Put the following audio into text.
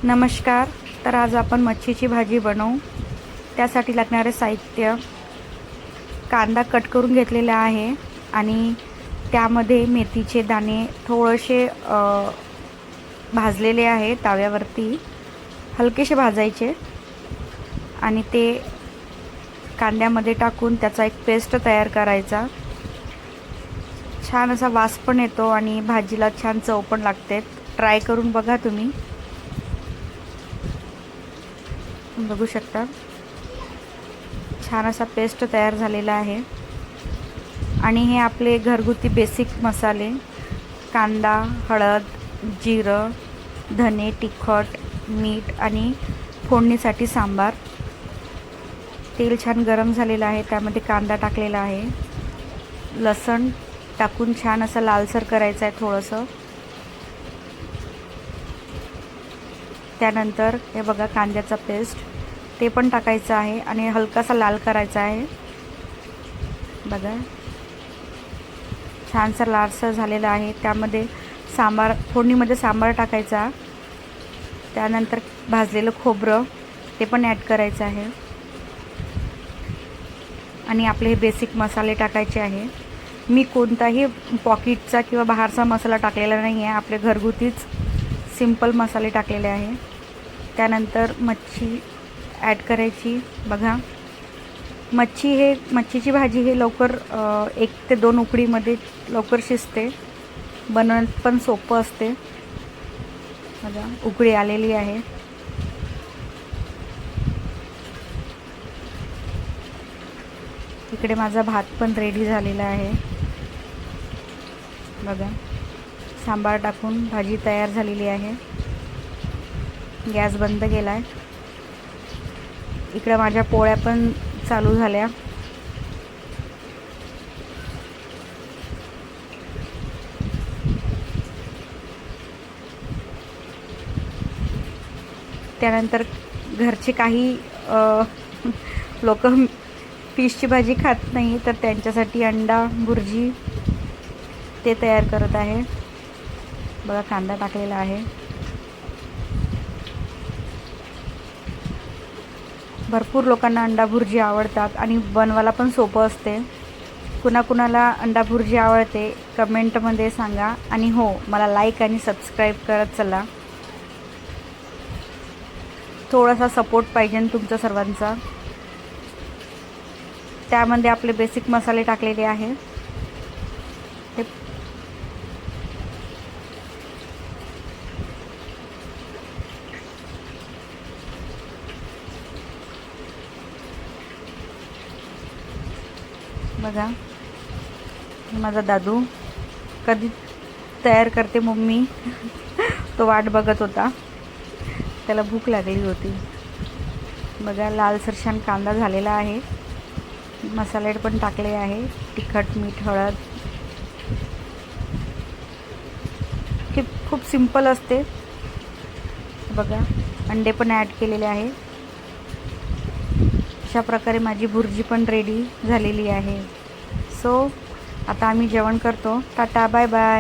नमस्कार. तर आज आपण मच्छीची भाजी बनवू. त्यासाठी लागणारे साहित्य: कांदा कट करून घेतलेला आहे आणि त्यामध्ये मेथीचे दाणे थोडेसे भाजलेले आहे तव्यावरती, हलकेसे भाजायचे आणि ते कांद्यामध्ये टाकून त्याचा एक पेस्ट तयार करायचा. छान असा वास पण येतो आणि भाजीला छान चव पण लागते. ट्राय करून बघा तुम्ही. बघू शकता छान असा पेस्ट तयार झालेला आहे. आणि हे आपले घरगुती बेसिक मसाले: कांदा, हळद, जिरं, धने, तिखट, मीठ आणि फोडणीसाठी सांबार. तेल छान गरम झालेलं आहे, त्यामध्ये कांदा टाकलेला आहे. लसण टाकून छान असं लालसर करायचं आहे थोडंसं. त्यानंतर हे बघा कांद्याचा पेस्ट ते पण टाकायचं आहे आणि हलकासा लाल करायचा आहे. बघा छानसा लालसर झालेला आहे. त्यामध्ये सांबार, फोडणीमध्ये सांबार टाकायचा. त्यानंतर भाजलेलं खोबरं ते पण ॲड करायचं आहे आणि आपले हे बेसिक मसाले टाकायचे आहे. मी कोणताही पॉकेटचा किंवा बाहेरचा मसाला टाकलेला नाही आहे, आपले घरगुतीच सिंपल मसाले टाकलेले आहे. त्यानंतर मच्छी ॲड करायची. बघा मच्छीची भाजी हे लवकर 1 ते 2 उकडीमध्ये लवकर शिजते. बनवण्यात पण सोपं असते. बघा उकळी आलेली आहे. इकडे माझा भात पण रेडी झालेला आहे. बघा सांबार टाकून भाजी तयार झालेली आहे. गॅस बंद केला आहे. इकडे माझ्या पोळ्या पण चालू झाल्या. त्यानंतर घरचे काही लोक फिशची भाजी खात नाही, तर त्यांच्यासाठी अंडा भुर्जी ते तयार करत आहे. बघा कांदा टाकलेला आहे. भरपूर लोकांना अंडा भुर्जी आवडतात आणि बनवायला पण सोपं असते. कुणाकुणाला अंडा भुर्जी आवडते कमेंटमध्ये सांगा. आणि हो, मला लाईक आणि सबस्क्राईब करत चला. थोडासा सपोर्ट पाहिजे तुमचा सर्वांचा. त्यामध्ये आपले बेसिक मसाले टाकलेले आहे. ते बघा माझा दादू कधी तयार करते मम्मी तो वाट बघत होता, त्याला भूक लागली होती. बघा लालसर छान कांदा झालेला आहे. मसाले पण टाकले आहे, तिखट, मीठ, हळद. खूप सिंपल असते. बघा अंडे पण ॲड केलेले आहे. अशा प्रकारे माझी भुर्जी पण रेडी झालेली आहे. सो आता आम्ही जेवण करतो. Tata, bye bye.